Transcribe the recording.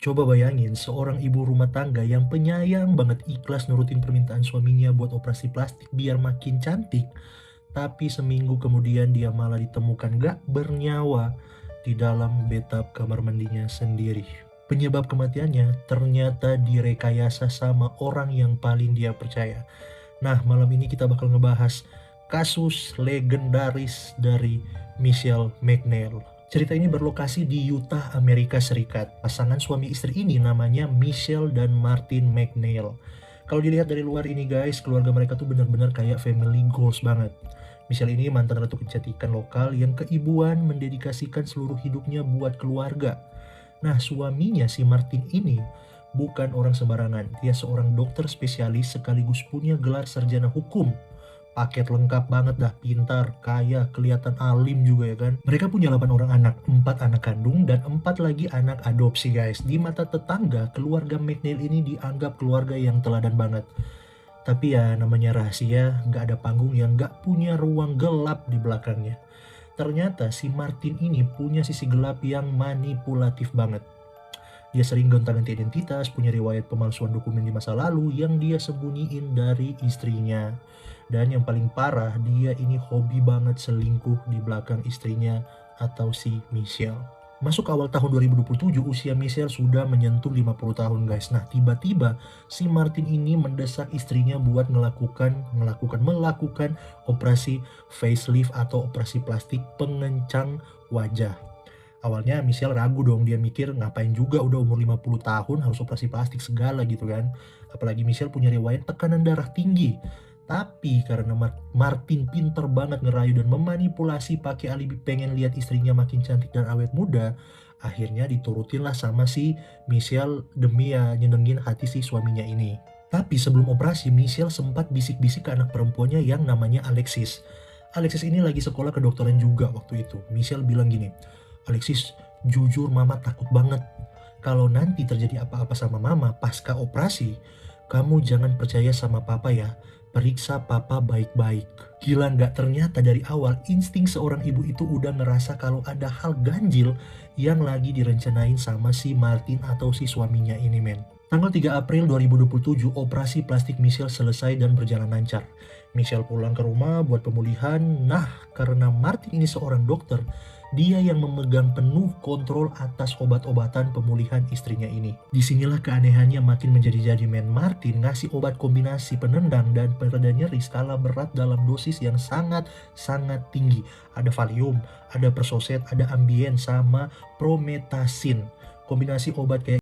Coba bayangin seorang ibu rumah tangga yang penyayang banget ikhlas nurutin permintaan suaminya buat operasi plastik biar makin cantik, tapi seminggu kemudian dia malah ditemukan gak bernyawa di dalam bathtub kamar mandinya sendiri. Penyebab kematiannya ternyata direkayasa sama orang yang paling dia percaya. Nah, malam ini kita bakal ngebahas kasus legendaris dari Michelle McNeil. Cerita ini berlokasi di Utah, Amerika Serikat. Pasangan suami istri ini namanya Michelle dan Martin McNeil. Kalau dilihat dari luar ini guys, keluarga mereka tuh benar-benar kayak family goals banget. Michelle ini mantan ratu kecantikan lokal yang keibuan mendedikasikan seluruh hidupnya buat keluarga. Nah, suaminya si Martin ini bukan orang sembarangan. Dia seorang dokter spesialis sekaligus punya gelar sarjana hukum. Paket lengkap banget dah, pintar, kaya, kelihatan alim juga ya kan. Mereka punya 8 orang anak, 4 anak kandung dan 4 lagi anak adopsi guys. Di mata tetangga, keluarga McNeil ini dianggap keluarga yang teladan banget. Tapi ya namanya rahasia, nggak ada panggung yang nggak punya ruang gelap di belakangnya. Ternyata si Martin ini punya sisi gelap yang manipulatif banget. Dia sering gonta-ganti identitas, punya riwayat pemalsuan dokumen di masa lalu yang dia sembunyiin dari istrinya. Dan yang paling parah, dia ini hobi banget selingkuh di belakang istrinya atau si Michelle. Masuk awal tahun 2027, usia Michelle sudah menyentuh 50 tahun guys. Nah, tiba-tiba si Martin ini mendesak istrinya buat melakukan operasi facelift atau operasi plastik pengencang wajah. Awalnya Michelle ragu dong, dia mikir ngapain juga udah umur 50 tahun harus operasi plastik segala gitu kan. Apalagi Michelle punya riwayat tekanan darah tinggi. Tapi karena Martin pinter banget ngerayu dan memanipulasi pakai alibi pengen lihat istrinya makin cantik dan awet muda, akhirnya diturutin lah sama si Michelle demi ya nyenengin hati si suaminya ini. Tapi sebelum operasi, Michelle sempat bisik-bisik ke anak perempuannya yang namanya Alexis. Alexis ini lagi sekolah kedokteran juga waktu itu. Michelle bilang gini, Alexis, jujur mama takut banget. Kalau nanti terjadi apa-apa sama mama pasca operasi, kamu jangan percaya sama papa ya. Periksa papa baik-baik. Gila nggak, ternyata dari awal insting seorang ibu itu udah ngerasa kalau ada hal ganjil yang lagi direncanain sama si Martin atau si suaminya ini men. Tanggal 3 April 2027, operasi plastik Michelle selesai dan berjalan lancar. Michelle pulang ke rumah buat pemulihan. Nah, karena Martin ini seorang dokter, dia yang memegang penuh kontrol atas obat-obatan pemulihan istrinya ini. Disinilah keanehannya makin menjadi-jadi men. Martin ngasih obat kombinasi penendang dan pereda nyeri skala berat dalam dosis yang sangat tinggi. Ada Valium, ada Percocet, ada Ambien, sama Promethazine. Kombinasi obat kayak